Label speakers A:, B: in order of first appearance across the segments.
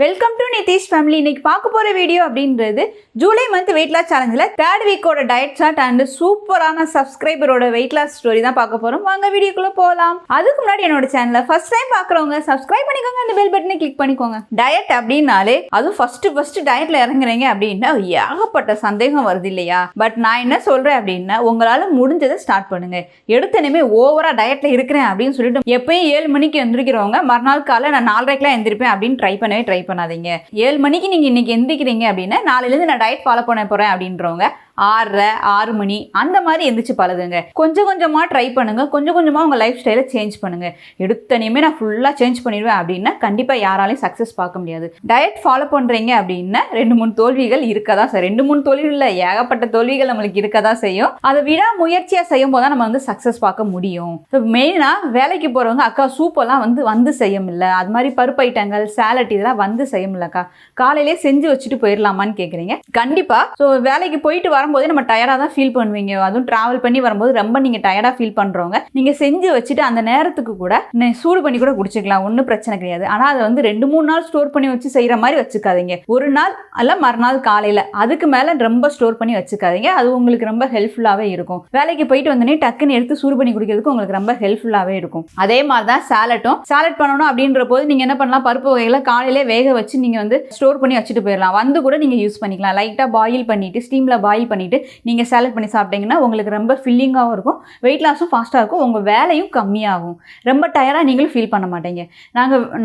A: Welcome to Nitish family. இன்னைக்கு பார்க்க போகிற வீடியோ அப்படின்றது ஜூலை மந்த் வெயிட் லாஸ் சேலஞ்சில் 3rd வீக்கோட டயட் சார்ட் அண்ட் சூப்பரான சப்ஸ்கிரைபரோட வெயிட் லாஸ் ஸ்டோரி தான் பார்க்க போகிறோம். வாங்க வீடியோக்குள்ளே போகலாம். அதுக்கு முன்னாடி என்னோட சேனலை ஃபர்ஸ்ட் டைம் பார்க்குறவங்க சப்ஸ்கிரைப் பண்ணிக்கோங்க, அந்த பெல் பட்டனை கிளிக் பண்ணிக்கோங்க. டயட் அப்படின்னாலே அதுவும் ஃபர்ஸ்ட் டயட்டில் இறங்குறீங்க அப்படின்னா ஏகப்பட்ட சந்தேகம் வருது இல்லையா? பட் நான் என்ன சொல்கிறேன் அப்படின்னா, உங்களால் முடிஞ்சதை ஸ்டார்ட் பண்ணுங்க. எடுத்தனமே ஓவராக டயட்டில் இருக்கிறேன் அப்படின்னு சொல்லிட்டு எப்பயும் 7 மணிக்கு எந்திரிக்கிறவங்க மறுநாள் காலை நான் 4:30 எந்திரிப்பேன் அப்படின்னு ட்ரை பண்ணாதீங்க. 7 மணிக்கு நீங்கள் இன்னைக்கு எந்திரிக்கிறீங்க அப்படின்னா நாளையிலேருந்து நான் டயட் ஃபாலோ பண்ண போகிறேன் அப்படின்றவங்க 6 மணி அந்த மாதிரி எந்திரிச்சு பழகுங்க. கொஞ்சம் கொஞ்சமாக ட்ரை பண்ணுங்க. கொஞ்சம் கொஞ்சமாக உங்கள் லைஃப் ஸ்டைலை சேஞ்ச் பண்ணுங்க. எடுத்தனையுமே நான் ஃபுல்லாக சேஞ்ச் பண்ணிடுவேன் அப்படின்னா கண்டிப்பாக யாராலையும் சக்ஸஸ் பார்க்க முடியாது. டயட் ஃபாலோ பண்ணுறீங்க அப்படின்னா 2-3 தோல்விகள் இருக்க தான் சார். 2-3 தோல்விகள் இல்லை, ஏகப்பட்ட தோல்விகள் நம்மளுக்கு இருக்க தான் செய்யும். அதை விட முயற்சியாக செய்யும் போது தான் நம்ம வந்து சக்ஸஸ் பார்க்க முடியும். ஸோ மெயினாக வேலைக்கு போகிறவங்க அக்கா சூப்பெல்லாம் வந்து செய்ய முடியல, அது மாதிரி பருப்பு ஐட்டங்கள் சாலட் இதெல்லாம் வந்து செய்ய முடியலக்கா, காலையிலே செஞ்சு வச்சுட்டு போயிடலாமான்னு கேட்குறீங்க. கண்டிப்பாக. ஸோ வேலைக்கு போயிட்டு வரும்போதே நம்ம டயர்டாக தான் ஃபீல் பண்ணுவீங்க. அதுவும் ட்ராவல் பண்ணி வரும்போது ரொம்ப நீங்கள் டயர்டாக ஃபீல் பண்ணுறவங்க நீங்கள் செஞ்சு வச்சுட்டு அந்த நேரத்துக்கு கூட சூடு பண்ணி கூட குடிச்சிக்கலாம், ஒன்றும் பிரச்சனை கிடையாது. ஆனால் அதை வந்து 2-3 நாள் ஸ்டோர் பண்ணி வச்சு செய்கிற மாதிரி வச்சுக்காதீங்க. ஒரு நாள் அல்ல மறுநாள் காலையில், அதுக்கு மேலே ரொம்ப ஸ்டோர் பண்ணி வச்சுக்காதீங்க. அது உங்களுக்கு ரொம்ப ஹெல்ப்ஃபுல்லாகவே இருக்கும். வேலைக்கு போயிட்டு வந்தோடனே டக்குன்னு எடுத்து சூடு பண்ணி குடிக்கிறதுக்கு உங்களுக்கு ரொம்ப ஹெல்ப்ஃபுல்லாகவே இருக்கும். அதே மாதிரி தான் சாலட் பண்ணணும் அப்படின்ற போது நீங்கள் என்ன பண்ணலாம், பருப்பு வகைகளை காலையிலே வேக வச்சு நீங்கள் வந்து ஸ்டோர் பண்ணி வச்சுட்டு போயிடலாம். வந்து கூட நீங்கள் யூஸ் பண்ணிக்கலாம். லைட்டாக பாயில் பண்ணிவிட்டு ஸ்டீமில் பாயில் பண்ணிவிட்டு நீங்கள் சாலட் பண்ணி சாப்பிட்டீங்கன்னா உங்களுக்கு ரொம்ப ஃபில்லிங்காகவும் இருக்கும், வெயிட் லாஸும் ஃபாஸ்ட்டாக இருக்கும், உங்கள் வேலையும் கம்மியாகும், ரொம்ப டயர்டாக நீங்களும் ஃபீல் பண்ண மாட்டீங்க.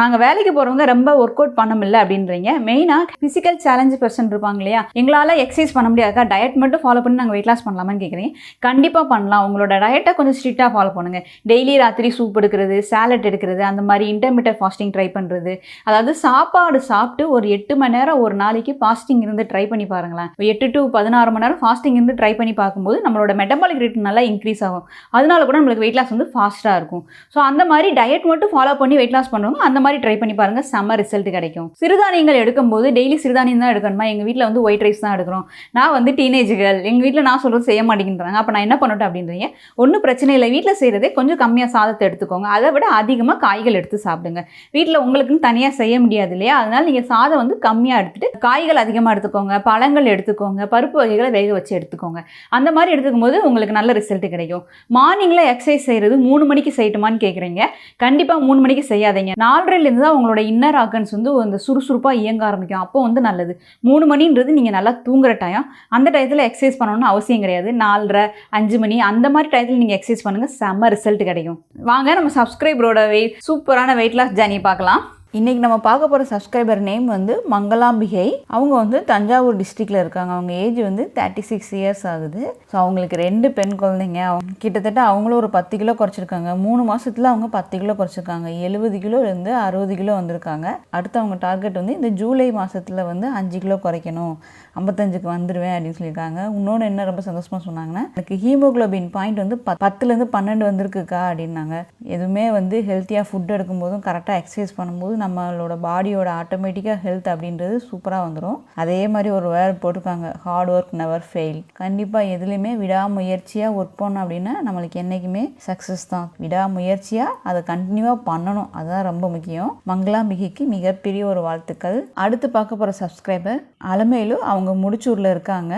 A: நாங்கள் வேலைக்கு போகிறவங்க ரொம்ப ஒர்க் அவுட் பண்ண முடியல அப்படின்றீங்க. மெயினாக ஃபிசிக்கல் சேலஞ்சு பர்சன் இருப்பாங்க இல்லையா, எங்களால் எக்ஸசைஸ் பண்ண முடியாதுக்கா, டயட் மட்டும் ஃபாலோ பண்ணி நாங்கள் வெயிட் லாஸ் பண்ணலாமான்னு கேட்குறீங்க. கண்டிப்பாக பண்ணலாம். உங்களோட டயட்டை கொஞ்சம் ஸ்ட்ரிக்டாக ஃபாலோ பண்ணுங்கள். டெய்லி ராத்திரி சூப் எடுக்கிறது, சாலட் எடுக்கிறது, அந்த மாதிரி இன்டர்மீடியட் ஃபாஸ்டிங் ட்ரை பண்ணுறது, அதாவது சாப்பாடு சாப்பிட்டு ஒரு 8 மணி நேரம் ஒரு நாளைக்கு ஃபாஸ்டிங் இருந்து ட்ரை பண்ணி பாருங்களேன். 8 to 16 மணி நேரம் ஃபாஸ்டிங் இருந்து ட்ரை பண்ணி பார்க்கும்போது நம்மளோட மெட்டபாலிக் ரேட் நல்லா இன்க்ரீஸ் ஆகும். அதனால கூட நம்மளுக்கு வெயிட் லாஸ் வந்து ஃபாஸ்ட்டாக இருக்கும். ஸோ அந்த மாதிரி டயட் மட்டும் ஃபாலோ பண்ணி வெயிட் லாஸ் பண்ணுவாங்க, அந்த மாதிரி ட்ரை பண்ணி பாருங்கள், செம்ம ரிசல்ட் கிடைக்கும். சிறுதானியங்கள் எடுக்கும்போது டெய்லி சிறுதானியம் தான் எடுக்கணுமா? எங்கள் வீட்டில் வந்து ஒயிட் ரைஸ் தான் எடுக்கிறோம். நான் வந்து டீனேஜ்கள் எங்கள் வீட்டில் நான் சொல்கிறது செய்ய மாட்டேங்கிறாங்க. அப்போ நான் என்ன பண்ணட்டும் அப்படின்றீங்க. ஒன்றும் பிரச்சனை இல்லை, வீட்டில் செய்கிறதே கொஞ்சம் கம்மியாக சாதத்தை எடுத்துக்கோங்க, அதை விட அதிகமாக காய்கள் எடுத்து சாப்பிடுங்க. வீட்டில் உங்களுக்குன்னு தனியாக செய்ய முடியாது இல்லையா? அதனால் நீங்கள் சாதம் வந்து கம்மியாக எடுத்துகிட்டு காய்கள் அதிகமாக எடுத்துக்கோங்க, பழங்கள் எடுத்துக்கோங்க, பருப்பு வகைகளை வேக வச்சு எடுத்துக்கோங்க. அந்த மாதிரி எடுத்துக்கும் போது உங்களுக்கு நல்ல ரிசல்ட் கிடைக்கும். மார்னிங்கில் எக்ஸசைஸ் செய்கிறது 3 மணிக்கு செய்யட்டுமான்னு கேட்குறீங்க. கண்டிப்பாக 3 மணிக்கு செய்யாதீங்க. 4:30லேருந்து தான் உங்களோட இன்னர் ஆர்கன்ஸ் வந்து அந்த சுறுசுறுப்பாக இயங்க ஆரம்பிக்கும். அப்போ வந்து நல்லது. 3 மணின்றது நீங்கள் நல்லா தூங்குற டைம். அந்த டயத்தில் எக்ஸசைஸ் பண்ணணும்னு அவசியம் கிடையாது. 4:30 5 மணி அந்த மாதிரி டயத்தில் நீங்கள் எக்ஸசைஸ் பண்ணுங்கள், செம்ம ரிசல்ட் கிடைக்கும். வாங்க நம்ம சப்ஸ்கிரைபரோட சூப்பரான வெயிட் லாஸ் ஜர்னி பார்க்கலாம். இன்றைக்கி நம்ம பார்க்க போகிற சப்ஸ்கிரைபர் நேம் வந்து மங்களாம்பிகை. அவங்க வந்து தஞ்சாவூர் டிஸ்ட்ரிக்டில் இருக்காங்க. அவங்க ஏஜ் வந்து 36 இயர்ஸ் ஆகுது. ஸோ அவங்களுக்கு 2 பெண் குழந்தைங்க. கிட்டத்தட்ட அவங்களும் ஒரு 10 கிலோ குறைச்சிருக்காங்க. 3 மாதத்தில் அவங்க 10 கிலோ குறைச்சிருக்காங்க. 70 கிலோலேருந்து 60 கிலோ வந்திருக்காங்க. அடுத்து அவங்க டார்கெட் வந்து இந்த ஜூலை மாதத்தில் வந்து 5 கிலோ குறைக்கணும், 55க்கு வந்துடுவேன் அப்படின்னு சொல்லியிருக்காங்க. இன்னொன்று என்ன ரொம்ப சந்தோஷமாக சொன்னாங்கன்னா, எனக்கு ஹீமோக்ளோபின் பாயிண்ட் வந்து 10லேருந்து 12 வந்திருக்குக்கா அப்படின்னாங்க. எதுவுமே வந்து ஹெல்த்தியாக ஃபுட் எடுக்கும்போதும் கரெக்டாக எக்ஸசைஸ் பண்ணும்போது நம்மளோட பாடியோட ஆட்டோமேட்டிக்காக ஹெல்த் அப்படின்றது சூப்பராக வந்துடும். அதே மாதிரி ஒரு வேர்ட் போட்டிருக்காங்க, ஹார்ட் ஒர்க் நெவர் ஃபெயில். கண்டிப்பாக எதுலேயுமே விடாமுயற்சியாக ஒர்க் பண்ணோம் அப்படின்னா நம்மளுக்கு என்றைக்குமே சக்ஸஸ் தான். விடாமுயற்சியாக அதை கண்டினியூவாக பண்ணணும், அதுதான் ரொம்ப முக்கியம். மங்களாம்பிகைக்கு மிகப்பெரிய ஒரு வாழ்த்துக்கள். அடுத்து பார்க்க போகிற சப்ஸ்கிரைபர் அலமேலு. அவங்க முடிச்சூரில் இருக்காங்க.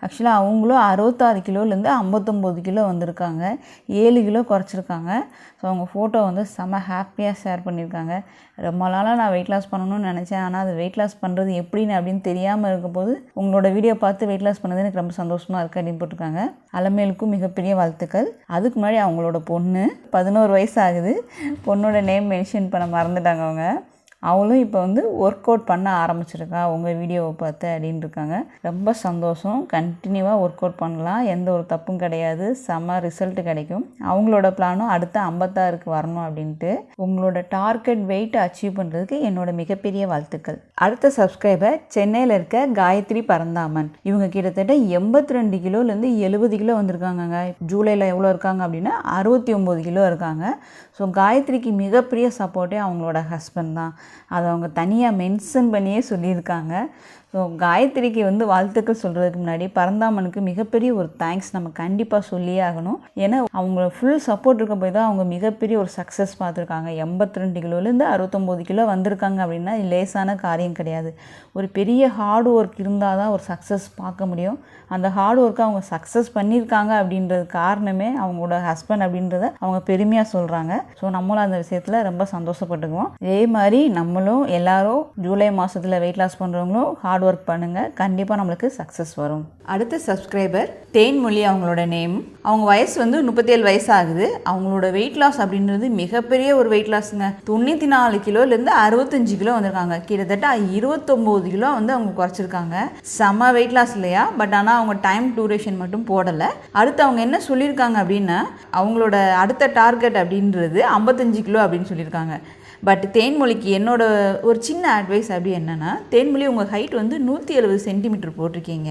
A: ஆக்சுவலாக அவங்களும் 66 கிலோலேருந்து 59 கிலோ வந்திருக்காங்க. 7 கிலோ குறைச்சிருக்காங்க. ஸோ அவங்க ஃபோட்டோ வந்து செம்ம ஹாப்பியாக ஷேர் பண்ணியிருக்காங்க. ரொம்ப நாளாக நான் வெயிட் லாஸ் பண்ணணும்னு நினச்சேன், ஆனால் அது வெயிட் லாஸ் பண்ணுறது எப்படின்னு அப்படின்னு தெரியாமல் இருக்கும்போது உங்களோட வீடியோ பார்த்து வெயிட் லாஸ் பண்ணது எனக்கு ரொம்ப சந்தோஷமாக இருக்குது அப்படின்னு போட்டிருக்காங்க. அலமேலுக்கும் மிகப்பெரிய வாழ்த்துக்கள். அதுக்கு முன்னாடி அவங்களோட பொண்ணு 11 வயசு ஆகுது. பொண்ணோட நேம் மென்ஷன் பண்ண மறந்துட்டாங்க அவங்க. அவளும் இப்போ வந்து ஒர்க் அவுட் பண்ண ஆரம்பிச்சிருக்கா உங்கள் வீடியோவை பார்த்து அப்படின்னு இருக்காங்க. ரொம்ப சந்தோஷம். கண்டினியூவாக ஒர்க் அவுட் பண்ணலாம், எந்த ஒரு தப்பும் கிடையாது, செம்ம ரிசல்ட் கிடைக்கும். அவங்களோட பிளானும் அடுத்த 56க்கு வரணும் அப்படின்ட்டு. உங்களோட டார்கெட் வெயிட்டை அச்சீவ் பண்ணுறதுக்கு என்னோட மிகப்பெரிய வாழ்த்துக்கள். அடுத்த சப்ஸ்கிரைபர் சென்னையில் இருக்க காயத்ரி பரந்தாமன். இவங்க கிட்டத்தட்ட 82 கிலோலேருந்து 70 கிலோ வந்திருக்காங்க. ஜூலையில் எவ்வளோ இருக்காங்க அப்படின்னா 69 கிலோ இருக்காங்க. ஸோ காயத்ரிக்கு மிகப்பெரிய சப்போர்ட்டே அவங்களோட ஹஸ்பண்ட் தான். அதை அவங்க தனியாக மென்ஷன் பண்ணியே சொல்லியிருக்காங்க. ஸோ காயத்ரிக்கு வந்து வாழ்த்துக்கள் சொல்கிறதுக்கு முன்னாடி பரந்தாமனுக்கு மிகப்பெரிய ஒரு தேங்க்ஸ் நம்ம கண்டிப்பாக சொல்லியே ஆகணும். ஏன்னா அவங்க ஃபுல் சப்போர்ட் இருக்க போய் தான் அவங்க மிகப்பெரிய ஒரு சக்ஸஸ் பார்த்துருக்காங்க. 82 கிலோலேருந்து 69 கிலோ வந்திருக்காங்க அப்படின்னா லேசான காரியம் கிடையாது. ஒரு பெரிய ஹார்ட் ஒர்க் இருந்தால் தான் ஒரு சக்ஸஸ் பார்க்க முடியும். அந்த ஹார்ட் ஒர்க்கை அவங்க சக்ஸஸ் பண்ணியிருக்காங்க அப்படின்றது காரணமே அவங்களோட ஹஸ்பண்ட் அப்படின்றத அவங்க பெருமையாக சொல்கிறாங்க. ஸோ நம்மளும் அந்த விஷயத்தில் ரொம்ப சந்தோஷப்பட்டுக்குவோம். இதே மாதிரி நம்மளும் எல்லாரும் ஜூலை மாதத்தில் வெயிட் லாஸ் பண்ணுறவங்களும் ஹார்ட் ஒர்க் பண்ணுங்கள், கண்டிப்பாக நம்மளுக்கு சக்ஸஸ் வரும். அடுத்த சப்ஸ்கிரைபர் தேன்மொழி அவங்களோட நேம். அவங்க வயசு வந்து 37 வயசு ஆகுது. அவங்களோட வெயிட் லாஸ் அப்படின்றது மிகப்பெரிய ஒரு வெயிட் லாஸுங்க. 94 கிலோலேருந்து 65 கிலோ வந்திருக்காங்க. கிட்டத்தட்ட 29 கிலோ வந்து அவங்க குறைச்சிருக்காங்க. செம வெயிட் லாஸ் இல்லையா? பட் ஆனால் அவங்க டைம் டூரேஷன் மட்டும் போடலை. அடுத்து அவங்க என்ன சொல்லியிருக்காங்க அப்படின்னா அவங்களோட அடுத்த டார்கெட் அப்படின்றது 55 கிலோ அப்படின்னு சொல்லியிருக்காங்க. பட் தேன்மொழிக்கு என்னோட ஒரு சின்ன அட்வைஸ் அப்படி என்னென்னா, தேன்மொழி உங்கள் ஹைட் வந்து 170 சென்டிமீட்டர் போட்டிருக்கீங்க.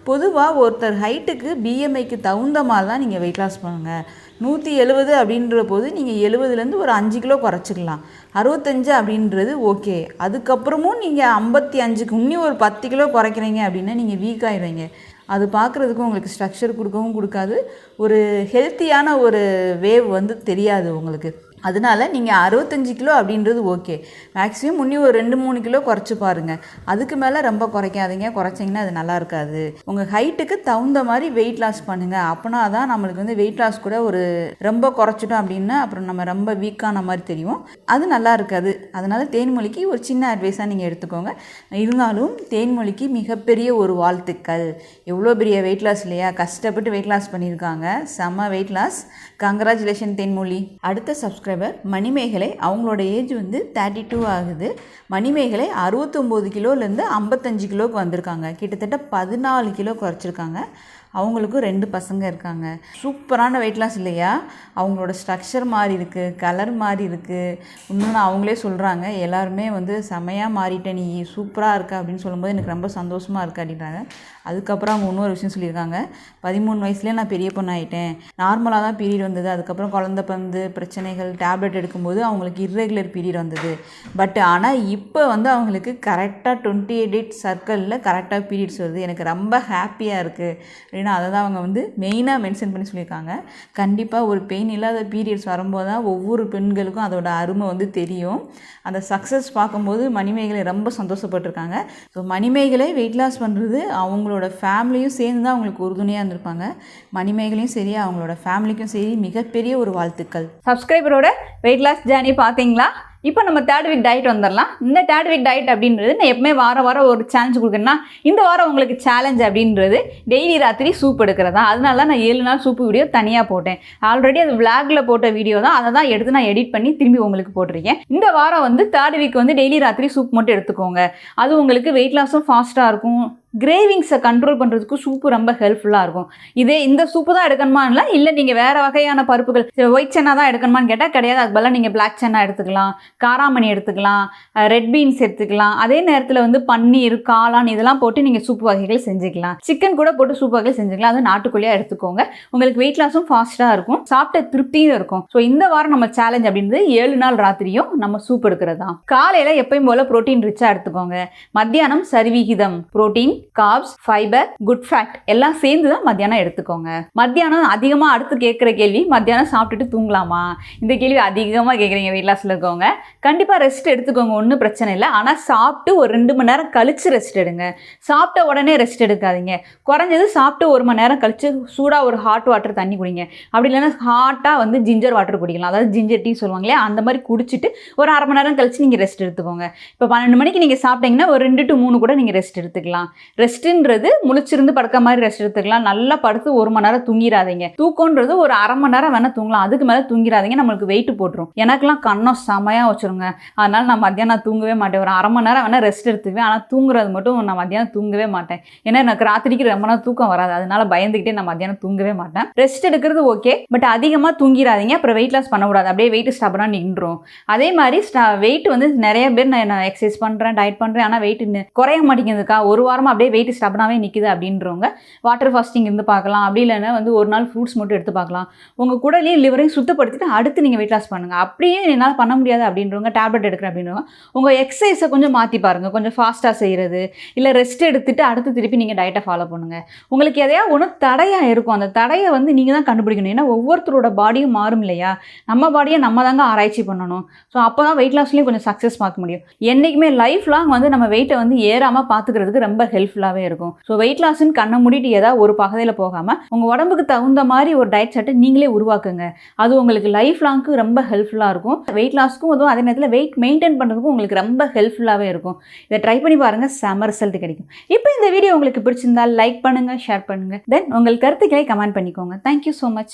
A: பொதுவாக ஒருத்தர் ஹைட்டுக்கு பிஎம்ஐக்கு தகுந்த மாதிரி தான் நீங்கள் வெயிட் லாஸ் பண்ணுங்கள். 170 அப்படின்ற போது நீங்கள் 70லேருந்து ஒரு 5 கிலோ குறைச்சிக்கலாம். 65 அப்படின்றது ஓகே. அதுக்கப்புறமும் நீங்கள் 55க்கு இன்னும் ஒரு 10 கிலோ குறைக்கிறீங்க அப்படின்னா நீங்கள் வீக் ஆகிடுவீங்க. அது பார்க்குறதுக்கும் உங்களுக்கு ஸ்ட்ரக்சர் கொடுக்கவும் கொடுக்காது. ஒரு ஹெல்த்தியான ஒரு வேவ் வந்து தெரியாது உங்களுக்கு. அதனால் நீங்கள் 65 கிலோ அப்படின்றது ஓகே. மேக்ஸிமம் இன்னும் ஒரு 2-3 கிலோ குறைச்சி பாருங்கள். அதுக்கு மேலே ரொம்ப குறைக்காதீங்க. குறைச்சிங்கன்னா அது நல்லா இருக்காது. உங்கள் ஹைட்டுக்கு தகுந்த மாதிரி வெயிட் லாஸ் பண்ணுங்கள். அப்படின்னா தான் நம்மளுக்கு வந்து வெயிட் லாஸ் கூட ஒரு ரொம்ப குறைச்சிட்டோம் அப்படின்னா அப்புறம் நம்ம ரொம்ப வீக்கான மாதிரி தெரியும். அது நல்லா இருக்காது. அதனால் தேன்மொழிக்கு ஒரு சின்ன அட்வைஸாக நீங்கள் எடுத்துக்கோங்க. இருந்தாலும் தேன்மொழிக்கு மிகப்பெரிய ஒரு வாழ்த்துக்கள். எவ்வளோ பெரிய வெயிட் லாஸ் இல்லையா? கஷ்டப்பட்டு வெயிட் லாஸ் பண்ணியிருக்காங்க. செம்ம வெயிட் லாஸ். கங்க்ராச்சுலேஷன் தேன்மொழி. அடுத்த சப்ஸ்கிரைபர் மணிமேகலை. அவங்களோட ஏஜ் வந்து 32 ஆகுது. மணிமேகலை 69 கிலோலேருந்து 55 கிலோவுக்கு வந்திருக்காங்க. கிட்டத்தட்ட 14 கிலோ குறைச்சிருக்காங்க. அவங்களுக்கும் 2 பசங்க இருக்காங்க. சூப்பரான வெயிட் லாஸ் இல்லையா? அவங்களோட ஸ்ட்ரக்சர் மாறி இருக்குது, கலர் மாறி இருக்குது. இன்னொன்று அவங்களே சொல்கிறாங்க, எல்லாருமே வந்து செமையாக மாறிட்டேன், நீ சூப்பராக இருக்க அப்படின்னு சொல்லும்போது எனக்கு ரொம்ப சந்தோஷமாக இருக்குது அப்படின்றாங்க. அதுக்கப்புறம் அவங்க இன்னொரு விஷயம் சொல்லியிருக்காங்க, 13 வயசுலேயே நான் பெரிய பொண்ணு ஆகிட்டேன். நார்மலாக தான் பீரியட் வந்தது. அதுக்கப்புறம் குழந்தை பிறந்து பிரச்சனைகள் டேப்லெட் எடுக்கும்போது அவங்களுக்கு இர்ரெகுலர் பீரியட் வந்தது. பட் ஆனால் இப்போ வந்து அவங்களுக்கு கரெக்டாக 28 டேட் சர்க்கிளில் கரெக்டாக பீரியட்ஸ் வருது. எனக்கு ரொம்ப ஹாப்பியாக இருக்குது. அதை தான் அவங்க வந்து மெயினாக மென்ஷன் பண்ணி சொல்லியிருக்காங்க. கண்டிப்பாக ஒரு பெயின் இல்லாத பீரியட்ஸ் வரும்போது தான் ஒவ்வொரு பெண்களுக்கும் அதோட அருமை வந்து தெரியும். அந்த சக்ஸஸ் பார்க்கும்போது மணிமேகலை ரொம்ப சந்தோஷப்பட்டிருக்காங்க. ஸோ மணிமேகலை வெயிட் லாஸ் பண்ணுறது அவங்களோட ஃபேமிலியும் சேர்ந்து தான் அவங்களுக்கு உறுதுணையாக இருந்திருப்பாங்க. மணிமேகலையும் சரி அவங்களோட ஃபேமிலிக்கும் சரி மிகப்பெரிய ஒரு வாழ்த்துக்கள். சப்ஸ்கிரைபரோட வெயிட் லாஸ் ஜேர்னி பார்த்தீங்களா? இப்போ நம்ம 3rd வீக் டயட் வந்துடலாம். இந்த 3rd வீக் டயட் அப்படின்றது நான் எப்பவுமே வாரம் ஒரு சேலஞ்ச் கொடுக்குறேன்னா, இந்த வாரம் உங்களுக்கு சேலஞ்ச் அப்படின்றது டெய்லி ராத்திரி சூப் எடுக்கிறதா. அதனால தான் நான் 7 நாள் சூப்பு வீடியோ தனியாக போட்டேன். ஆல்ரெடி அது விளாக்ல போட்ட வீடியோ தான். அதை தான் எடுத்து நான் எடிட் பண்ணி திரும்பி உங்களுக்கு போட்டிருக்கேன். இந்த வாரம் வந்து 3rd வீக் வந்து டெய்லி ராத்திரி சூப் மட்டும் எடுத்துக்கோங்க. அது உங்களுக்கு வெயிட் லாஸும் ஃபாஸ்ட்டாக இருக்கும். கிரேவிங்ஸை கண்ட்ரோல் பண்ணுறதுக்கு சூப்பு ரொம்ப ஹெல்ப்ஃபுல்லாக இருக்கும். இந்த சூப்பு தான் எடுக்கணுமா இல்லை நீங்கள் வேறு வகையான பருப்புகள் ஒயிட் சன்னா தான் எடுக்கணுமான்னு கேட்டால் கிடையாது. அதுக்கு பதிலாக நீங்கள் பிளாக் சன்னா எடுத்துக்கலாம், காராமணி எடுத்துக்கலாம், ரெட் பீன்ஸ் எடுத்துக்கலாம். அதே நேரத்தில் வந்து பன்னீர், காளான் இதெல்லாம் போட்டு நீங்கள் சூப்பு வகைகள் செஞ்சுக்கலாம். சிக்கன் கூட போட்டு சூப்பு வகைகள் செஞ்சுக்கலாம். அது நாட்டுக்கோழியாக எடுத்துக்கோங்க. உங்களுக்கு வெயிட் லாஸும் ஃபாஸ்ட்டாக இருக்கும், சாப்பிட்ட திருப்தியும் இருக்கும். ஸோ இந்த வாரம் நம்ம சேலஞ்ச் அப்படின்றது 7 நாள் ராத்திரியும் நம்ம சூப் எடுக்கிறது தான். காலையில் எப்பயும் போல் ப்ரோட்டீன் ரிச்சாக எடுத்துக்கோங்க. மத்தியானம் சரிவிகிதம் protein, carbs, fibre, good fat எல்லாம் சேர்ந்து தான் மத்தியானம் எடுத்துக்கோங்க. மத்தியானம் அதிகமாக அடுத்து கேட்குற கேள்வி, மத்தியானம் சாப்பிட்டுட்டு தூங்கலாமா? இந்த கேள்வி அதிகமாக கேட்குறீங்க வெயிட் லாஸில் இருக்கவங்க. கண்டிப்பாக ரெஸ்ட் எடுத்துக்கோங்க, ஒன்றும் பிரச்சனை இல்லை. ஆனால் சாப்பிட்டு ஒரு 2 மணி நேரம் கழித்து ரெஸ்ட் எடுங்க. சாப்பிட்ட உடனே ரெஸ்ட் எடுக்காதீங்க. குறைஞ்சது சாப்பிட்டு 1 மணி நேரம் கழித்து சூடாக ஒரு ஹாட் வாட்டர் தண்ணி குடிங்க. அப்படி இல்லைன்னா ஹாட்டாக வந்து ஜிஞ்சர் வாட்டர் குடிக்கலாம். அதாவது ஜிஞ்சர் டீ சொல்லுவாங்களே, அந்த மாதிரி குடிச்சிட்டு ஒரு 1/2 மணி நேரம் கழித்து நீங்கள் ரெஸ்ட் எடுத்துக்கோங்க. இப்போ 12 மணிக்கு நீங்கள் சாப்பிட்டீங்கன்னா ஒரு 2 to 3 கூட நீங்கள் ரெஸ்ட் எடுத்துக்கலாம். ரெஸ்ட்டுன்றது முழிச்சிருந்து படுக்க மாதிரி ரெஸ்ட் எடுத்துக்கலாம். நல்லா படுத்து 1 மணி நேரம் தூங்கிடாதீங்க. தூக்கம்ன்றது ஒரு 1/2 மணி நேரம் வேணால் தூங்கலாம். அதுக்கு மேலே தூங்கிடாதீங்க, நம்மளுக்கு வெயிட் போட்டுரும். எனக்குலாம் கண்ணம் செமையாக வச்சுருங்க. அதனால நான் மத்தியானம் தூங்கவே மாட்டேன். ஒரு 1/2 மணி நேரம் வேணால் ரெஸ்ட் எடுத்துக்குவேன். ஆனால் தூங்குறது மட்டும் நான் மத்தியானம் தூங்கவே மாட்டேன். ஏன்னா எனக்கு ராத்திரிக்கு ரொம்ப நேரம் தூக்கம் வராது. அதனால பயந்துக்கிட்டே நான் மத்தியானம் தூங்கவே மாட்டேன். ரெஸ்ட் எடுக்கிறது ஓகே, பட் அதிகமாக தூங்கிடாதீங்க. அப்புறம் வெயிட் லாஸ் பண்ணக்கூடாது. அப்படியே வெயிட் ஸ்டபனா நின்றும். அதே மாதிரி வெயிட் வந்து நிறைய பேர் நான் எக்ஸசைஸ் பண்ணுறேன், டயட் பண்ணுறேன், ஆனால் வெயிட் குறைய மாட்டேங்குதுக்கா, ஒரு வாரமாக அப்படியே அப்படியே வெயிட் ஸ்டப்னாவே நிற்குது அப்படின்றவங்க வாட்டர் ஃபாஸ்டிங் இருந்து பார்க்கலாம். அப்படி இல்லைன்னா வந்து ஒரு நாள் ஃப்ரூட்ஸ் மட்டும் எடுத்து பார்க்கலாம். உங்கள் குடலையும் லிவரையும் சுத்தப்படுத்திட்டு அடுத்து நீங்கள் வெயிட் லாஸ் பண்ணுங்கள். அப்படியே என்னால் பண்ண முடியாது அப்படின்றவங்க, டேப்லெட் எடுக்கிறேன் அப்படின்றவங்க, உங்கள் எக்ஸசைஸை கொஞ்சம் மாற்றி பாருங்கள். கொஞ்சம் ஃபாஸ்ட்டாக செய்கிறது, இல்லை ரெஸ்ட் எடுத்துகிட்டு அடுத்து திருப்பி நீங்கள் டயட்டை ஃபாலோ பண்ணுங்கள். உங்களுக்கு எதையா ஒன்று தடையாக இருக்கும், அந்த தடையை வந்து நீங்கள் தான் கண்டுபிடிக்கணும். ஏன்னா ஒவ்வொருத்தரோட பாடியும் மாறும் இல்லையா? நம்ம பாடியை நம்ம தாங்க ஆராய்ச்சி பண்ணணும். ஸோ அப்போ தான் வெயிட் லாஸ்லேயும் கொஞ்சம் சக்ஸஸ் பார்க்க முடியும். என்றைக்குமே லைஃப் லாங் வந்து நம்ம வெயிட்டை வந்து ஏறாமல் பார்த்துக்கிறதுக்கு ரொம்ப ஹெல்ப்ஃபுல்லாகவே இருக்கும். ஸோ வெயிட் லாஸ்ன்னு கண்ணை மூடிட்டு ஏதாவது ஒரு பகுதியில் போகாமல் உங்கள் உடம்புக்கு தகுந்த மாதிரி ஒரு டயட் சார்ட்டை நீங்களே உருவாக்குங்க. அது உங்களுக்கு லைஃப் லாங்க்கு ரொம்ப ஹெல்ப்ஃபுல்லாக இருக்கும். வெயிட் லாஸ்க்கும் அதுவும் அதே நேரத்தில் வெயிட் மெயின்டைன் பண்ணுறதுக்கும் உங்களுக்கு ரொம்ப ஹெல்ப்ஃபுல்லாகவே இருக்கும். இதை ட்ரை பண்ணி பாருங்கள், செம ரிசல்ட் கிடைக்கும். இப்போ இந்த வீடியோ உங்களுக்கு பிடிச்சிருந்தால் லைக் பண்ணுங்கள், ஷேர் பண்ணுங்கள். தென் உங்கள் கருத்துக்களை கமெண்ட் பண்ணிக்கோங்க. Thank you so much.